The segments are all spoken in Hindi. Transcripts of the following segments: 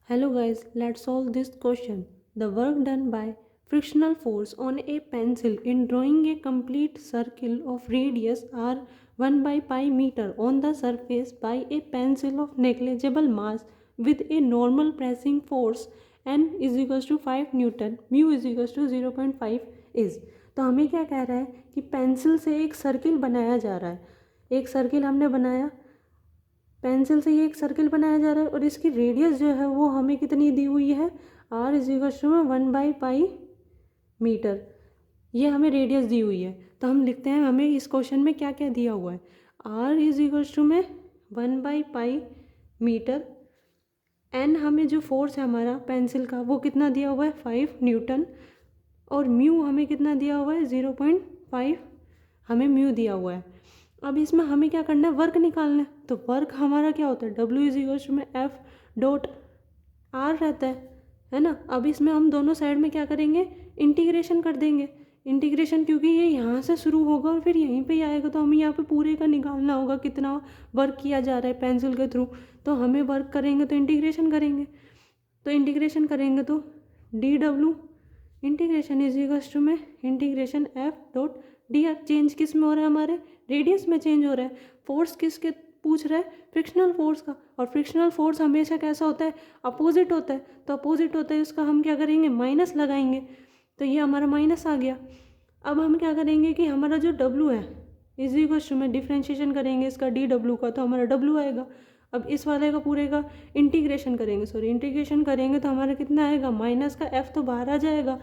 Hello guys, let's solve this question. The work done by frictional force on a pencil in drawing a complete circle of radius r 1 by pi meter on the surface by a pencil of negligible mass with a normal pressing force n is equals to 5 Newton, mu is equals to 0.5 is. तो हमें क्या कह रहा है कि पेंसिल से एक सर्किल बनाया जा रहा है. एक सर्किल हमने बनाया, पेंसिल से ये एक सर्किल बनाया जा रहा है और इसकी रेडियस जो है वो हमें कितनी दी हुई है, r is equal to 1 by pi metre. ये हमें रेडियस दी हुई है. तो हम लिखते हैं हमें इस क्वेश्चन में क्या क्या दिया हुआ है. r इज इक्वल टू में 1 बाई पाई मीटर. n हमें जो फोर्स है हमारा पेंसिल का वो कितना दिया हुआ है 5 न्यूटन. और म्यू हमें कितना दिया हुआ है 0.5 हमें म्यू दिया हुआ है. अब इसमें हमें क्या करना है, वर्क निकालना है. तो वर्क हमारा क्या होता है, W इज इक्वल टू में F डॉट आर रहता है ना. अब इसमें हम दोनों साइड में क्या करेंगे, इंटीग्रेशन कर देंगे. इंटीग्रेशन क्योंकि ये यहाँ से शुरू होगा और फिर यहीं पे ही आएगा, तो हमें यहाँ पे पूरे का निकालना होगा कितना वर्क किया जा रहा है पेंसिल के थ्रू. तो हमें वर्क करेंगे तो इंटीग्रेशन करेंगे, तो इंटीग्रेशन करेंगे तो DW integration is equal to में integration F dot D R. Change किस में हो रहा है, हमारे रेडियस में चेंज हो रहा है. फोर्स किसके पूछ रहा है, फ्रिक्शनल फोर्स का. और फ्रिक्शनल फोर्स हमेशा कैसा होता है, अपोजिट होता है. तो अपोजिट होता है उसका हम क्या करेंगे, माइनस लगाएंगे. तो ये हमारा माइनस आ गया. अब हम क्या करेंगे कि हमारा जो W है इज इक्वल टू में डिफ्रेंशिएशन करेंगे इसका DW का, तो हमारा W आएगा. अब इस वाले का पूरे का इंटीग्रेशन करेंगे, इंटीग्रेशन करेंगे तो हमारा कितना आएगा, माइनस का F तो बाहर आ जाएगा,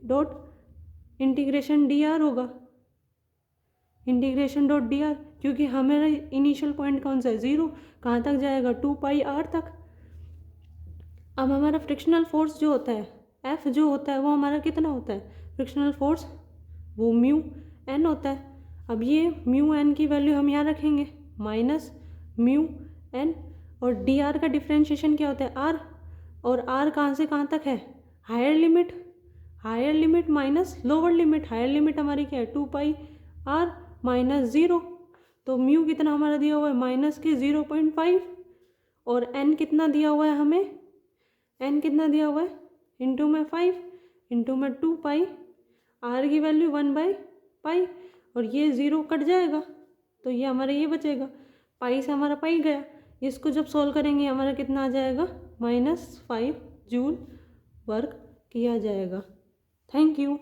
डॉट इंटीग्रेशन DR होगा. इंटीग्रेशन डॉट डी आर, क्योंकि हमारा इनिशियल पॉइंट कौन सा है, 0. कहाँ तक जाएगा, 2 पाई आर तक. अब हमारा फ्रिक्शनल फोर्स जो होता है F जो होता है वो हमारा कितना होता है, फ्रिक्शनल फोर्स वो म्यू एन होता है. अब ये म्यू एन की वैल्यू हम यहाँ रखेंगे, माइनस म्यू एन. और डी आर का डिफ्रेंशिएशन क्या होता है, आर. और आर कहाँ से कहाँ तक है, higher limit minus lower limit. Higher limit हमारी क्या है, 2 पाई आर माइनस 0. तो म्यू कितना हमारा दिया हुआ है, माइनस के 0.5. और एन कितना दिया हुआ है हमें, एन कितना दिया हुआ है, इंटू में 5 इंटू में 2 पाई. आर की वैल्यू 1 बाई पाई. और ये 0 कट जाएगा तो ये हमारा ये बचेगा, पाई से हमारा पाई गया. इसको जब सॉल्व करेंगे हमारा कितना आ जाएगा, -5 जूल वर्क किया जाएगा. Thank you.